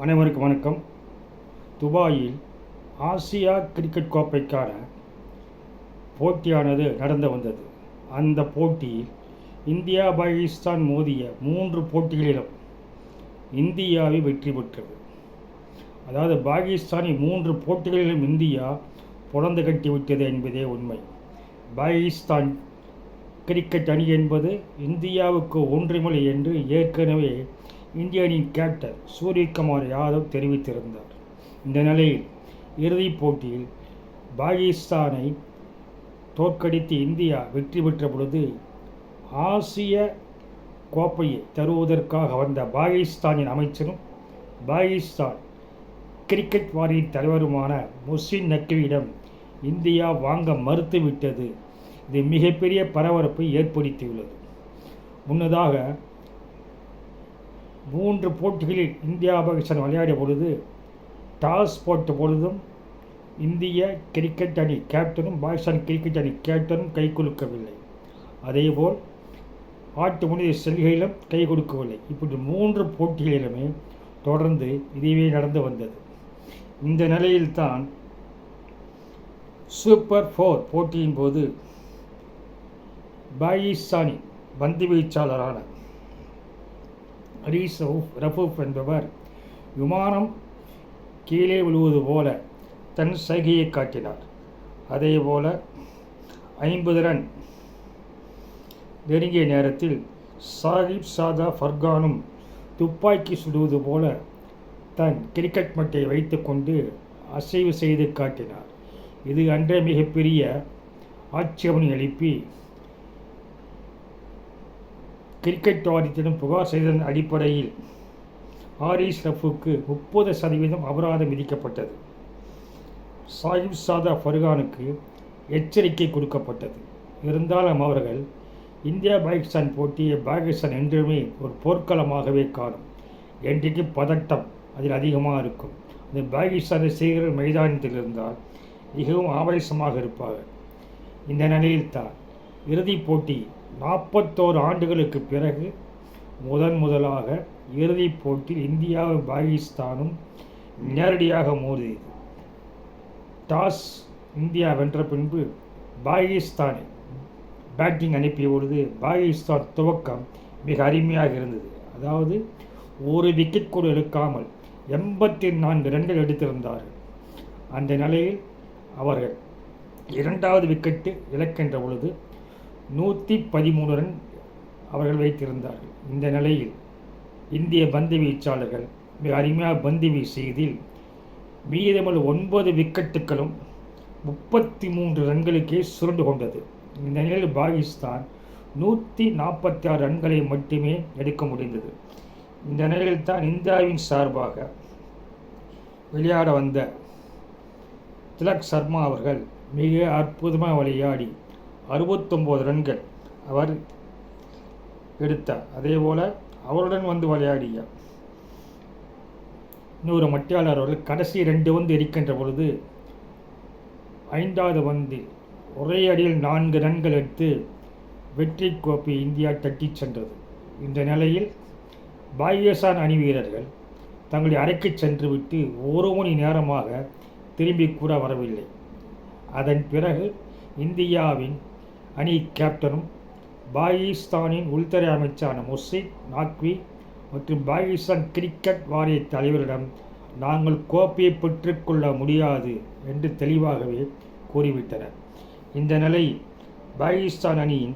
அனைவருக்கும் வணக்கம். துபாயில் ஆசியா கிரிக்கெட் கோப்பைக்கான போட்டியானது நடந்து வந்தது. அந்த போட்டியில் இந்தியா பாகிஸ்தான் மோதிய 3 போட்டிகளிலும் இந்தியாவை வெற்றி பெற்றது. அதாவது பாகிஸ்தானை 3 போட்டிகளிலும் இந்தியா புலந்து கட்டிவிட்டது என்பதே உண்மை. பாகிஸ்தான் கிரிக்கெட் அணி என்பது இந்தியாவுக்கு ஒன்றுமில்லை என்று ஏற்கனவே இந்திய அணியின் கேப்டன் சூரியகுமார் யாதவ் தெரிவித்திருந்தார். இந்த நிலையில் இறுதிப் போட்டியில் பாகிஸ்தானை தோற்கடித்து இந்தியா வெற்றி பெற்ற பொழுது ஆசிய கோப்பையை தருவதற்காக வந்த பாகிஸ்தானின் அமைச்சரும் பாகிஸ்தான் கிரிக்கெட் வாரிய தலைவருமான முஹ்சின் நக்வியிடம் இந்தியா வாங்க மறுத்துவிட்டது. இது மிகப்பெரிய பரபரப்பை ஏற்படுத்தியுள்ளது. முன்னதாக 3 போட்டிகளில் இந்தியா பாகிஸ்தான் விளையாடிய பொழுது டாஸ் போட்ட பொழுதும் இந்திய கிரிக்கெட் அணி கேப்டனும் பாகிஸ்தான் கிரிக்கெட் அணி கேப்டனும் கை கொடுக்கவில்லை. அதேபோல் ஆட்டு முனைய செல்கையிலும் கை கொடுக்கவில்லை. இப்படி 3 போட்டிகளிலுமே தொடர்ந்து இதுவே நடந்து வந்தது. இந்த நிலையில்தான் சூப்பர் 4 போட்டியின் போது பாகிஸ்தானின் பந்து வீச்சாளரான ஹரீஸ் ரஃபூப் என்பவர் விமானம் கீழே விழுவது போல தன் சைகையை காட்டினார். அதேபோல 50 ரன் நெருங்கிய நேரத்தில் சாகிப் சாதா ஃபர்கானும் துப்பாக்கி சுடுவது போல தன் கிரிக்கெட் மட்டை வைத்துக்கொண்டு அசைவு செய்து காட்டினார். இது அன்றே மிகப்பெரிய ஆட்சேபனை எழுப்பி கிரிக்கெட் வாரியத்திடம் புகார் செய்ததன் அடிப்படையில் ஹாரிஸ் ரஃபுக்கு 30% அபராதம் விதிக்கப்பட்டது. சாகிப் சாதா ஃபர்கானுக்கு எச்சரிக்கை கொடுக்கப்பட்டது. இருந்தாலும் அவர்கள் இந்தியா பாகிஸ்தான் போட்டியை பாகிஸ்தான் என்றுமே ஒரு போர்க்களமாகவே காணும். என்றைக்கு பதட்டம் அதில் அதிகமாக இருக்கும். அந்த பாகிஸ்தானை செய்கிற மைதானத்தில் இருந்தால் மிகவும் ஆவேசமாக இருப்பார்கள். இந்த நிலையில்தான் இறுதிப் போட்டி 41 ஆண்டுகளுக்கு பிறகு முதலாக இறுதிப் போட்டியில் இந்தியாவும் பாகிஸ்தானும் நேரடியாக மோதியது. டாஸ் இந்தியா வென்ற பின்பு பாகிஸ்தானை பேட்டிங் அனுப்பிய பொழுது பாகிஸ்தான் துவக்கம் மிக அருமையாக இருந்தது. அதாவது ஒரு விக்கெட் கூட எடுக்காமல் 84 ரன்கள் எடுத்திருந்தார்கள். அந்த நிலையில் அவர்கள் 2வது விக்கெட்டு இழக்கின்ற பொழுது 113 ரன் அவர்கள் வைத்திருந்தார்கள். இந்த நிலையில் இந்திய பந்து வீச்சாளர்கள் மிக அருமையாக பந்து வீசியதில் மீதமுள்ள 9 விக்கெட்டுகளும் 33 ரன்களுக்கே சுருண்டு கொண்டது. இந்த நிலையில் பாகிஸ்தான் 146 ரன்களை மட்டுமே எடுக்க முடிந்தது. இந்த நிலையில் தான் இந்தியாவின் சார்பாக விளையாட வந்த திலக் சர்மா அவர்கள் மிக அற்புதமாக விளையாடி 69 ரன்கள் அவர் எடுத்தார். அதேபோல் அவருடன் வந்து விளையாடிய இன்னொரு மட்டியாளர் அவர்கள் கடைசி 2 வந்து இருக்கின்ற பொழுது 5வது வந்து ஒரே அடியில் 4 ரன்கள் எடுத்து வெற்றி கோப்பை இந்தியா தட்டி சென்றது. இந்த நிலையில் பாகிஸ்தான் அணி வீரர்கள் தங்களுடைய அறைக்கு சென்றுவிட்டு 1 மணி நேரமாக திரும்பி கூட வரவில்லை. அதன் பிறகு இந்தியாவின் அணி கேப்டனும் பாகிஸ்தானின் உள்துறை அமைச்சரான முஹ்சின் நக்வி மற்றும் பாகிஸ்தான் கிரிக்கெட் வாரிய தலைவரிடம் நாங்கள் கோப்பையை பெற்றுக்கொள்ள முடியாது என்று தெளிவாகவே கூறிவிட்டனர். இந்த நிலையில் பாகிஸ்தான் அணியின்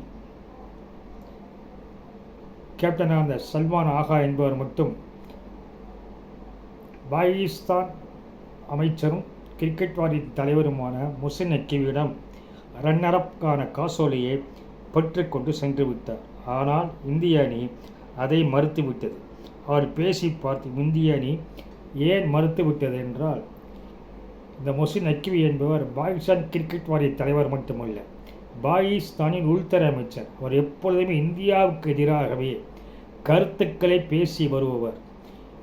கேப்டனான சல்மான் ஆகா என்பவர் மட்டும் பாகிஸ்தான் அமைச்சரும் கிரிக்கெட் வாரிய தலைவருமான முஹ்சின் நக்வியிடம் ரன்னரப்கான காசோலையை பெற்றுக்கொண்டு சென்று விட்டார். ஆனால் இந்திய அணி அதை மறுத்துவிட்டது. அவர் பேசி பார்த்து இந்திய அணி ஏன் மறுத்துவிட்டது என்றால், இந்த முஹ்சின் நக்வி என்பவர் பாகிஸ்தான் கிரிக்கெட் வாரிய தலைவர் மட்டுமல்ல, பாகிஸ்தானின் உள்துறை அமைச்சர். அவர் எப்பொழுதுமே இந்தியாவுக்கு எதிராகவே கருத்துக்களை பேசி வருபவர்.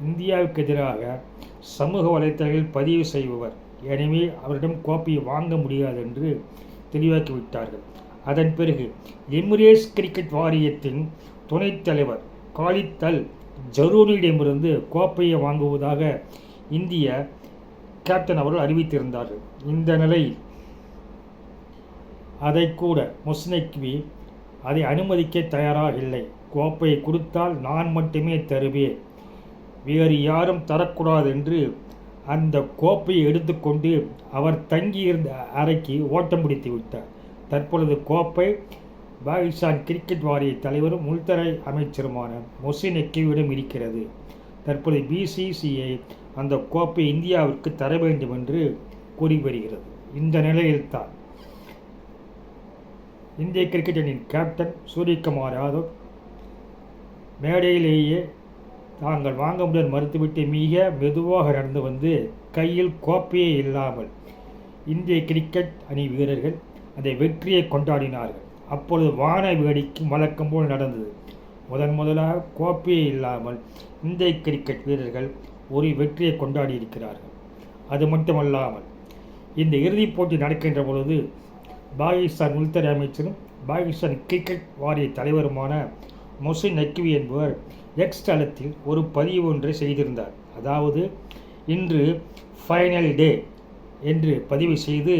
இந்தியாவுக்கு எதிராக சமூக வலைத்தளங்களில் பதிவு செய்பவர். எனவே அவரிடம் கோப்பையை வாங்க முடியாது என்று தெளிவாக்கிவிட்டார்கள். அதன் பிறகு எமிரேட்ஸ் கிரிக்கெட் வாரியத்தின் துணைத் தலைவர் காலித் அல் ஜரூரிடமிருந்து கோப்பையை வாங்குவதாக இந்திய கேப்டன் அவர்கள் அறிவித்திருந்தார்கள். இந்த நிலையில் அதை கூட முஹ்சின் நக்வி அதை அனுமதிக்க தயாராக இல்லை. கோப்பையை கொடுத்தால் நான் மட்டுமே தருவேன், வேறு யாரும் தரக்கூடாது என்று அந்த கோப்பையை எடுத்துக்கொண்டு அவர் தங்கியிருந்த அறைக்கு ஓட்டம் பிடித்து விட்டார். தற்பொழுது கோப்பை பாகிஸ்தான் கிரிக்கெட் வாரிய தலைவரும் உள்துறை அமைச்சருமான முஹ்சின் நக்வியிடம் இருக்கிறது. தற்பொழுது BCCI அந்த கோப்பை இந்தியாவிற்கு தர வேண்டும் என்று கூறி வருகிறது. இந்த நிலையில்தான் இந்திய கிரிக்கெட் அணியின் கேப்டன் சூரியகுமார் யாதவ் மேடையிலேயே தாங்கள் வாங்க முடியாது மறுத்துவிட்டு மிக மெதுவாக நடந்து வந்து கையில் கோப்பையே இல்லாமல் இந்திய கிரிக்கெட் அணி வீரர்கள் அந்த வெற்றியை கொண்டாடினார்கள். அப்பொழுது வான வேடிக்கும் வழக்கம் போல் நடந்தது. முதலாக கோப்பையே இல்லாமல் இந்திய கிரிக்கெட் வீரர்கள் ஒரு வெற்றியை கொண்டாடி இருக்கிறார்கள். அது மட்டுமல்லாமல் இந்த இறுதிப் போட்டி நடக்கின்ற பொழுது பாகிஸ்தான் உள்துறை அமைச்சரும் பாகிஸ்தான் கிரிக்கெட் வாரிய தலைவருமான முஹ்சின் நக்வி என்பவர் எக்ஸ் தளத்தில் ஒரு பதிவு ஒன்றை செய்திருந்தார். அதாவது இன்று ஃபைனல் டே என்று பதிவு செய்து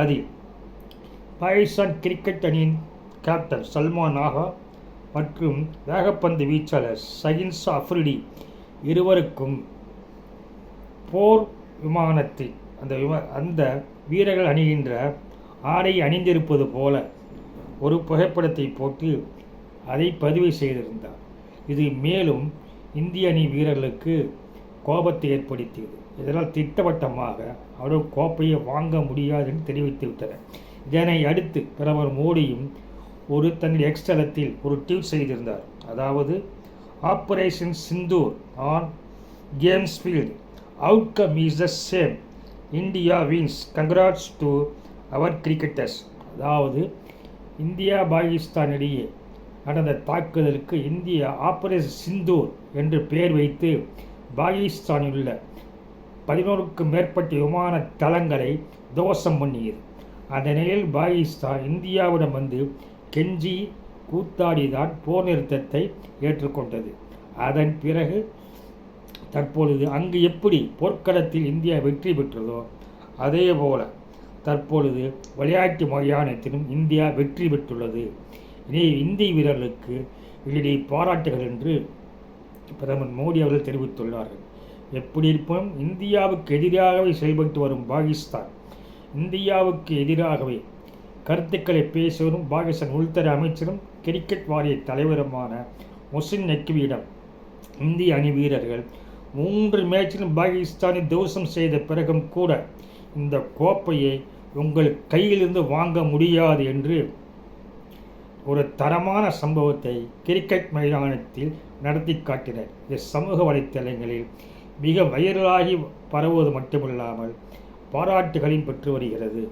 அதில் பாகிஸ்தான் கிரிக்கெட் அணியின் கேப்டன் சல்மான் ஆகா மற்றும் வேகப்பந்து வீச்சாளர் ஷஹீன் ஷா அஃப்ரிடி இருவருக்கும் போர் விமானத்தில் அந்த வீரர்கள் அணிகின்ற ஆடை அணிந்திருப்பது போல ஒரு புகைப்படத்தை போட்டு அதை பதிவு செய்திருந்தார். இது மேலும் இந்திய அணி வீரர்களுக்கு கோபத்தை ஏற்படுத்தியது. இதனால் திட்டவட்டமாக அவர்கள் கோப்பையை வாங்க முடியாது என்று தெரிவித்து விட்டனர். இதனை அடுத்து பிரதமர் மோடியும் ஒரு தன்னுடைய எக்ஸ் தளத்தில் ஒரு ட்வீட் செய்திருந்தார். அதாவது operation Sindoor on games field outcome is the same, India wins, congrats to our cricketers. அதாவது இந்தியா பாகிஸ்தான் இடையே நடந்த தாக்குதலுக்கு இந்தியா ஆபரேஷன் சிந்தூர் என்று பெயர் வைத்து பாகிஸ்தானில் உள்ள 11க்கும் மேற்பட்ட விமான தளங்களை துவசம் பண்ணியது. அந்த நிலையில் பாகிஸ்தான் இந்தியாவிடம் வந்து கெஞ்சி கூத்தாடிதான் போர் நிறுத்தத்தை ஏற்றுக்கொண்டது. அதன் பிறகு தற்பொழுது அங்கு எப்படி போர்க்களத்தில் இந்தியா வெற்றி பெற்றதோ அதே போல தற்பொழுது விளையாட்டு மைதானத்திலும் இந்தியா வெற்றி பெற்றுள்ளது. இனி இந்திய வீரர்களுக்கு இடையே பாராட்டுகள் என்று பிரதமர் மோடி அவர்கள் தெரிவித்துள்ளார்கள். எப்படி இருப்பினும் இந்தியாவுக்கு எதிராகவே செயல்பட்டு வரும் பாகிஸ்தான் இந்தியாவுக்கு எதிராகவே கருத்துக்களை பேசுவதும் பாகிஸ்தான் உள்துறை அமைச்சரும் கிரிக்கெட் வாரிய தலைவருமான முஹ்சின் நக்வியிடம் இந்திய அணி வீரர்கள் 3 மேட்சிலும் பாகிஸ்தானை துவசம் செய்த பிறகும் கூட இந்த கோப்பையை உங்கள் கையிலிருந்து வாங்க முடியாது என்று ஒரு தரமான சம்பவத்தை கிரிக்கெட் மைதானத்தில் நடத்தி காட்டினர். இது சமூக வலைத்தளங்களில் மிக வைரலாகி பரவுவது மட்டுமில்லாமல் பாராட்டுகளையும் பெற்று வருகிறது.